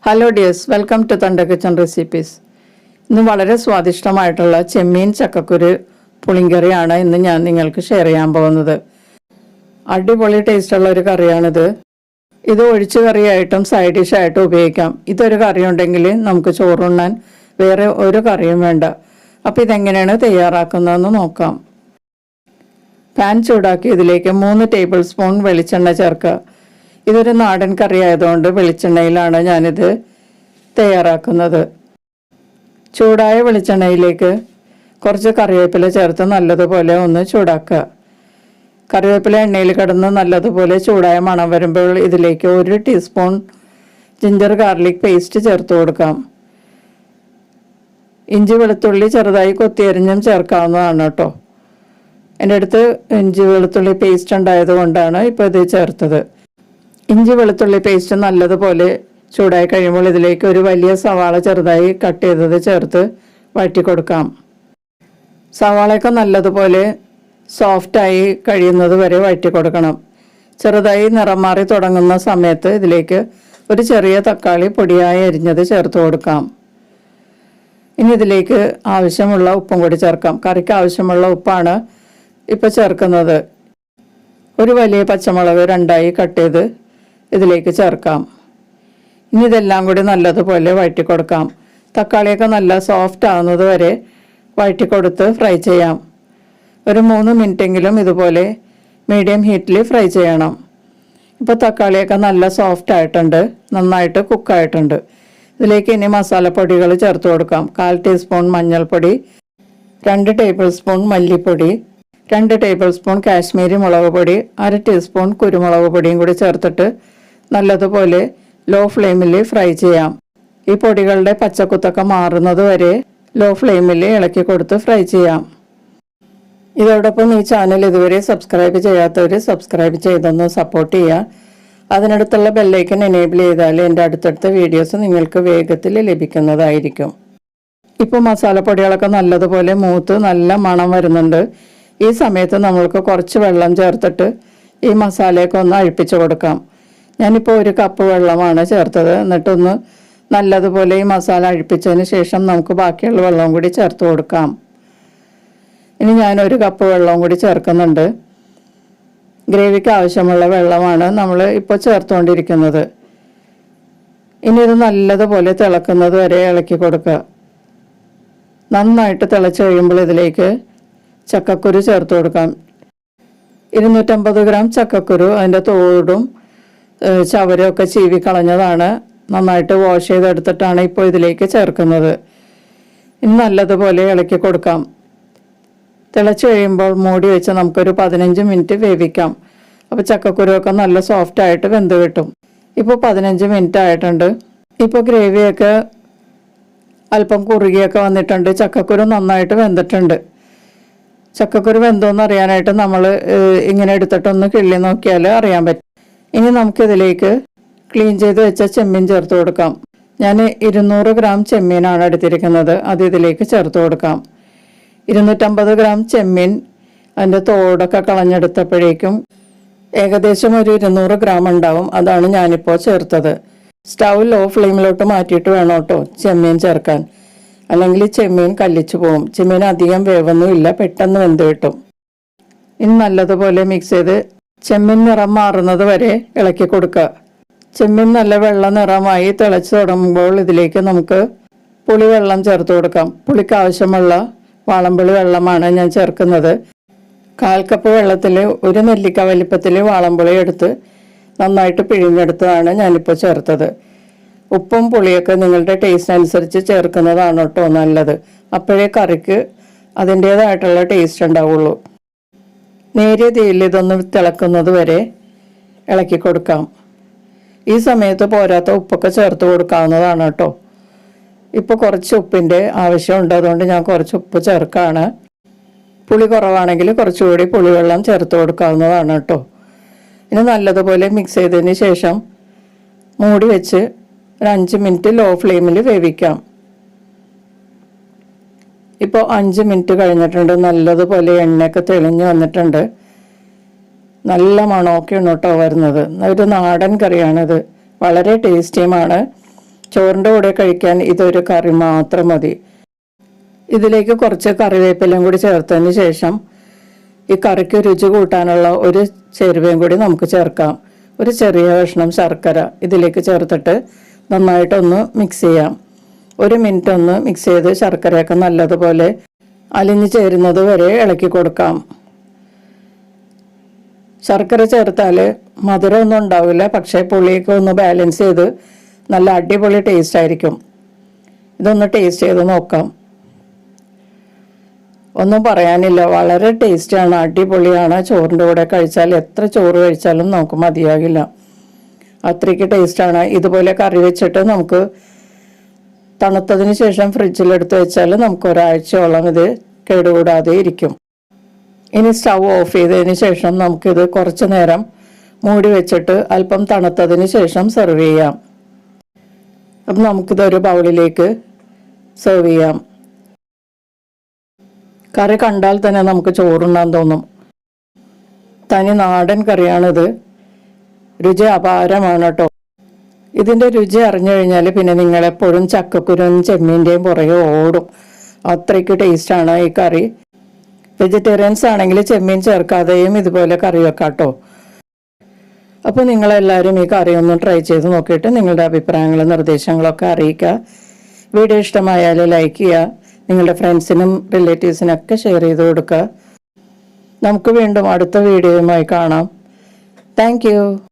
Hello dears, welcome to തണ്ട kitchen recipes. ഇന്ന് വളരെ സ്വാദിഷ്ടമായിട്ടുള്ള ചെമ്മീൻ ചക്കക്കുരു പുളിങ്കറിയാണ് ഇന്ന് ഞാൻ നിങ്ങൾക്ക് ഷെയർ ചെയ്യാൻ പോകുന്നത്. അടിപൊളി ടേസ്റ്റുള്ള ഒരു കറിയാണിത്. ഇത് ഒഴിച്ചു കറിയായിട്ടും സൈഡ് ഡിഷായിട്ടും ഉപയോഗിക്കാം. ഇതൊരു കറി ഉണ്ടെങ്കിൽ നമുക്ക് ചോറുണ്ണാൻ വേറെ ഒരു കറിയും വേണ്ട. അപ്പോൾ ഇതെങ്ങനെയാണ് തയ്യാറാക്കുന്നതെന്ന് നോക്കാം. പാൻ ചൂടാക്കി ഇതിലേക്ക് 3 ടേബിൾ സ്പൂൺ വെളിച്ചെണ്ണ ചേർക്കുക. ഇതൊരു നാടൻ കറി ആയതുകൊണ്ട് വെളിച്ചെണ്ണയിലാണ് ഞാനിത് തയ്യാറാക്കുന്നത്. ചൂടായ വെളിച്ചെണ്ണയിലേക്ക് കുറച്ച് കറിവേപ്പില ചേർത്ത് നല്ലതുപോലെ ഒന്ന് ചൂടാക്കുക. കറിവേപ്പില എണ്ണയിൽ കിടന്ന് നല്ലതുപോലെ ചൂടായ മണം വരുമ്പോൾ ഇതിലേക്ക് 1 ടീസ്പൂൺ ജിഞ്ചർ ഗാർലിക് പേസ്റ്റ് ചേർത്ത് കൊടുക്കാം. ഇഞ്ചി വെളുത്തുള്ളി ചെറുതായി കൊത്തിയരിഞ്ഞും ചേർക്കാവുന്നതാണ് കേട്ടോ. എൻ്റെ അടുത്ത് ഇഞ്ചി വെളുത്തുള്ളി പേസ്റ്റ് ഉണ്ടായത് കൊണ്ടാണ് ഇപ്പോൾ ഇത് ചേർത്തത്. ഇഞ്ചി വെളുത്തുള്ളി പേസ്റ്റ് നല്ലതുപോലെ ചൂടായി കഴിയുമ്പോൾ ഇതിലേക്ക് ഒരു വലിയ സവാള ചെറുതായി കട്ട് ചെയ്തത് ചേർത്ത് വഴറ്റി കൊടുക്കാം. സവാളയൊക്കെ നല്ലതുപോലെ സോഫ്റ്റായി കഴിയുന്നത് വരെ വഴറ്റി കൊടുക്കണം. ചെറുതായി നിറം മാറി തുടങ്ങുന്ന സമയത്ത് ഇതിലേക്ക് ഒരു ചെറിയ തക്കാളി പൊടിയായി അരിഞ്ഞത് ചേർത്ത് കൊടുക്കാം. ഇനി ഇതിലേക്ക് ആവശ്യമുള്ള ഉപ്പും കൂടി ചേർക്കാം. കറിക്ക് ആവശ്യമുള്ള ഉപ്പാണ് ഇപ്പോൾ ചേർക്കുന്നത്. ഒരു വലിയ പച്ചമുളക് 2ആയി കട്ട് ചെയ്ത് ഇതിലേക്ക് ചേർക്കാം. ഇനി ഇതെല്ലാം കൂടി നല്ലതുപോലെ വഴറ്റി കൊടുക്കാം. തക്കാളിയൊക്കെ നല്ല സോഫ്റ്റ് ആവുന്നത് വരെ വഴറ്റി കൊടുത്ത് ഫ്രൈ ചെയ്യാം. ഒരു 3 മിനിറ്റെങ്കിലും ഇതുപോലെ മീഡിയം ഹീറ്റിൽ ഫ്രൈ ചെയ്യണം. ഇപ്പോൾ തക്കാളിയൊക്കെ നല്ല സോഫ്റ്റ് ആയിട്ടുണ്ട്, നന്നായിട്ട് കുക്കായിട്ടുണ്ട്. ഇതിലേക്ക് ഇനി മസാലപ്പൊടികൾ ചേർത്ത് കൊടുക്കാം. 1/4 ടീസ്പൂൺ മഞ്ഞൾപ്പൊടി, 2 ടേബിൾ സ്പൂൺ മല്ലിപ്പൊടി, 2 ടേബിൾ സ്പൂൺ കാശ്മീരി മുളക് പൊടി, 1/2 ടീസ്പൂൺ കുരുമുളക് പൊടിയും കൂടി ചേർത്തിട്ട് നല്ലതുപോലെ ലോ ഫ്ലെയിമിൽ ഫ്രൈ ചെയ്യാം. ഈ പൊടികളുടെ പച്ചക്കുത്തൊക്കെ മാറുന്നത് വരെ ലോ ഫ്ലെയിമിൽ ഇളക്കി കൊടുത്ത് ഫ്രൈ ചെയ്യാം. ഇതോടൊപ്പം ഈ ചാനൽ ഇതുവരെ സബ്സ്ക്രൈബ് ചെയ്യാത്തവർ സബ്സ്ക്രൈബ് ചെയ്തൊന്ന് സപ്പോർട്ട് ചെയ്യുക. അതിനടുത്തുള്ള ബെല്ലൈക്കൻ എനേബിൾ ചെയ്താൽ എൻ്റെ അടുത്തടുത്ത വീഡിയോസ് നിങ്ങൾക്ക് വേഗത്തിൽ ലഭിക്കുന്നതായിരിക്കും. ഇപ്പോൾ മസാലപ്പൊടികളൊക്കെ നല്ലതുപോലെ മൂത്ത് നല്ല മണം വരുന്നുണ്ട്. ഈ സമയത്ത് നമ്മൾക്ക് കുറച്ച് വെള്ളം ചേർത്തിട്ട് ഈ മസാലയൊക്കെ ഒന്ന് അഴിപ്പിച്ച് കൊടുക്കാം. ഞാനിപ്പോൾ 1 കപ്പ് വെള്ളമാണ് ചേർത്തത്. എന്നിട്ടൊന്ന് നല്ലതുപോലെ ഈ മസാല അഴിപ്പിച്ചതിന് ശേഷം നമുക്ക് ബാക്കിയുള്ള വെള്ളവും കൂടി ചേർത്ത് കൊടുക്കാം. ഇനി ഞാൻ 1 കപ്പ് വെള്ളവും കൂടി ചേർക്കുന്നുണ്ട്. ഗ്രേവിക്ക് ആവശ്യമുള്ള വെള്ളമാണ് നമ്മൾ ഇപ്പോൾ ചേർത്തുകൊണ്ടിരിക്കുന്നത്. ഇനി ഇത് നല്ലതുപോലെ തിളക്കുന്നത് വരെ ഇളക്കി കൊടുക്കുക. നന്നായിട്ട് തിളച്ച് കഴിയുമ്പോൾ ഇതിലേക്ക് ചക്കക്കുരു ചേർത്ത് കൊടുക്കാം. 250 ഗ്രാം ചക്കക്കുരു, അതിൻ്റെ തോടും ചവരൊക്കെ ചീവി കളഞ്ഞതാണ്. നന്നായിട്ട് വാഷ് ചെയ്തെടുത്തിട്ടാണ് ഇപ്പോൾ ഇതിലേക്ക് ചേർക്കുന്നത്. ഇനി നല്ലതുപോലെ ഇളക്കി കൊടുക്കാം. തിളച്ച് കഴിയുമ്പോൾ മൂടി വെച്ച് നമുക്കൊരു 15 മിനിറ്റ് വേവിക്കാം. അപ്പോൾ ചക്കക്കുരുവൊക്കെ നല്ല സോഫ്റ്റായിട്ട് വെന്ത് കിട്ടും. ഇപ്പോൾ 15 മിനിറ്റ് ആയിട്ടുണ്ട്. ഇപ്പോൾ ഗ്രേവിയൊക്കെ അല്പം കുറുകിയൊക്കെ വന്നിട്ടുണ്ട്. ചക്കക്കുരു നന്നായിട്ട് വെന്തിട്ടുണ്ട്. ചക്കക്കുരു വെന്തോന്ന് അറിയാനായിട്ട് നമ്മൾ ഇങ്ങനെ എടുത്തിട്ടൊന്ന് കിള്ളി നോക്കിയാൽ അറിയാൻ പറ്റും. ഇനി നമുക്കിതിലേക്ക് ക്ലീൻ ചെയ്ത് വെച്ച ചെമ്മീൻ ചേർത്ത് കൊടുക്കാം. ഞാൻ 200 ഗ്രാം ചെമ്മീനാണ് എടുത്തിരിക്കുന്നത്. അത് ഇതിലേക്ക് ചേർത്ത് കൊടുക്കാം. 250 ഗ്രാം ചെമ്മീൻ അതിൻ്റെ തോടൊക്കെ കളഞ്ഞെടുത്തപ്പോഴേക്കും ഏകദേശം ഒരു 200 ഗ്രാം ഉണ്ടാവും. അതാണ് ഞാനിപ്പോൾ ചേർത്തത്. സ്റ്റൗ ലോ ഫ്ലെയിമിലോട്ട് മാറ്റിയിട്ട് വേണം കേട്ടോ ചെമ്മീൻ ചേർക്കാൻ, അല്ലെങ്കിൽ ചെമ്മീൻ കല്ലിച്ചു പോകും. ചെമ്മീൻ അധികം വേവൊന്നുമില്ല, പെട്ടെന്ന് വെന്ത് കിട്ടും. ഇനി നല്ലതുപോലെ മിക്സ് ചെയ്ത് ചെമ്മീൻ നിറം മാറുന്നത് വരെ ഇളക്കി കൊടുക്കുക. ചെമ്മീൻ നല്ല വെള്ള നിറമായി തിളച്ച് തുടങ്ങുമ്പോൾ ഇതിലേക്ക് നമുക്ക് പുളിവെള്ളം ചേർത്ത് കൊടുക്കാം. പുളിക്ക് ആവശ്യമുള്ള വാളംപുളി വെള്ളമാണ് ഞാൻ ചേർക്കുന്നത്. 1/4 കപ്പ് വെള്ളത്തിൽ 1 നെല്ലിക്ക വലിപ്പത്തിൽ വാളംപുളി എടുത്ത് നന്നായിട്ട് പിഴിഞ്ഞെടുത്തതാണ് ഞാനിപ്പോൾ ചേർത്തത്. ഉപ്പും പുളിയൊക്കെ നിങ്ങളുടെ ടേസ്റ്റ് അനുസരിച്ച് ചേർക്കുന്നതാണ് കേട്ടോ നല്ലത്. അപ്പോഴേ കറിക്ക് അതിൻ്റേതായിട്ടുള്ള ടേസ്റ്റ് ഉണ്ടാവുള്ളൂ. നേരിയ തീയിൽ ഇതൊന്ന് തിളക്കുന്നത് വരെ ഇളക്കി കൊടുക്കാം. ഈ സമയത്ത് പോരാത്ത ഉപ്പൊക്കെ ചേർത്ത് കൊടുക്കാവുന്നതാണ് കേട്ടോ. ഇപ്പോൾ കുറച്ച് ഉപ്പിൻ്റെ ആവശ്യമുണ്ട്, അതുകൊണ്ട് ഞാൻ കുറച്ച് ഉപ്പ് ചേർക്കാണ്. പുളി കുറവാണെങ്കിൽ കുറച്ചുകൂടി പുളിവെള്ളം ചേർത്ത് കൊടുക്കാവുന്നതാണ് കേട്ടോ. ഇനി നല്ലതുപോലെ മിക്സ് ചെയ്തതിന് ശേഷം മൂടി വെച്ച് ഒരു 5 മിനിറ്റ് ലോ ഫ്ലെയിമിൽ വേവിക്കാം. ഇപ്പോൾ 5 മിനിറ്റ് കഴിഞ്ഞിട്ടുണ്ട്. നല്ലതുപോലെ എണ്ണയൊക്കെ തെളിഞ്ഞ് വന്നിട്ടുണ്ട്. നല്ല മണമൊക്കെയാണ് കേട്ടോ വരുന്നത്. ഒരു നാടൻ കറിയാണിത്, വളരെ ടേസ്റ്റിയുമാണ്. ചോറിൻ്റെ കൂടെ കഴിക്കാൻ ഇതൊരു കറി മാത്രം മതി. ഇതിലേക്ക് കുറച്ച് കറിവേപ്പിലയും കൂടി ചേർത്തതിന് ശേഷം ഈ കറിക്ക് രുചി കൂട്ടാനുള്ള ഒരു ചേരുവയും കൂടി നമുക്ക് ചേർക്കാം. ഒരു ചെറിയ കഷ്ണം ശർക്കര ഇതിലേക്ക് ചേർത്തിട്ട് നന്നായിട്ടൊന്ന് മിക്സ് ചെയ്യാം. 1 മിനിറ്റ് ഒന്ന് മിക്സ് ചെയ്ത് ശർക്കരയൊക്കെ നല്ലതുപോലെ അലിഞ്ഞു ചേരുന്നത് വരെ ഇളക്കി കൊടുക്കാം. ശർക്കര ചേർത്താൽ മധുരമൊന്നും ഉണ്ടാവില്ല, പക്ഷേ പുളിയൊക്കെ ഒന്ന് ബാലൻസ് ചെയ്ത് നല്ല അടിപൊളി ടേസ്റ്റ് ആയിരിക്കും. ഇതൊന്ന് ടേസ്റ്റ് ചെയ്ത് നോക്കാം. ഒന്നും പറയാനില്ല, വളരെ ടേസ്റ്റാണ്, അടിപൊളിയാണ്. ചോറിൻ്റെ കൂടെ കഴിച്ചാൽ എത്ര ചോറ് കഴിച്ചാലും നമുക്ക് മതിയാകില്ല, അത്രയ്ക്ക് ടേസ്റ്റാണ്. ഇതുപോലെ കറി വെച്ചിട്ട് നമുക്ക് തണുത്തതിന് ശേഷം ഫ്രിഡ്ജിലെടുത്ത് വെച്ചാൽ നമുക്ക് ഒരാഴ്ചയോളം ഇത് കേടുകൂടാതെ ഇരിക്കും. ഇനി സ്റ്റൗ ഓഫ് ചെയ്തതിന് ശേഷം നമുക്കിത് കുറച്ച് നേരം മൂടി വെച്ചിട്ട് അല്പം തണുത്തതിന് ശേഷം സെർവ് ചെയ്യാം. അപ്പം നമുക്കിതൊരു ബൗളിലേക്ക് സെർവ് ചെയ്യാം. കറി കണ്ടാൽ തന്നെ നമുക്ക് ചോറുണ്ണാൻ തോന്നും. തനി നാടൻ കറിയാണിത്. രുചി അപാരമാണ് കേട്ടോ. ഇതിൻ്റെ രുചി അറിഞ്ഞു കഴിഞ്ഞാൽ പിന്നെ നിങ്ങളെപ്പോഴും ചക്കക്കുരും ചെമ്മീൻ്റെയും പുറകെ ഓടും. അത്രയ്ക്ക് ടേസ്റ്റാണ് ഈ കറി. വെജിറ്റേറിയൻസ് ആണെങ്കിൽ ചെമ്മീൻ ചേർക്കാതെയും ഇതുപോലെ കറി വെക്കാം കേട്ടോ. അപ്പോൾ നിങ്ങളെല്ലാവരും ഈ കറി ഒന്ന് ട്രൈ ചെയ്ത് നോക്കിയിട്ട് നിങ്ങളുടെ അഭിപ്രായങ്ങളും നിർദ്ദേശങ്ങളൊക്കെ അറിയിക്കുക. വീഡിയോ ഇഷ്ടമായാൽ ലൈക്ക് ചെയ്യുക, നിങ്ങളുടെ ഫ്രണ്ട്സിനും റിലേറ്റീവ്സിനൊക്കെ ഷെയർ ചെയ്ത് കൊടുക്കുക. നമുക്ക് വീണ്ടും അടുത്ത വീഡിയോയുമായി കാണാം. താങ്ക്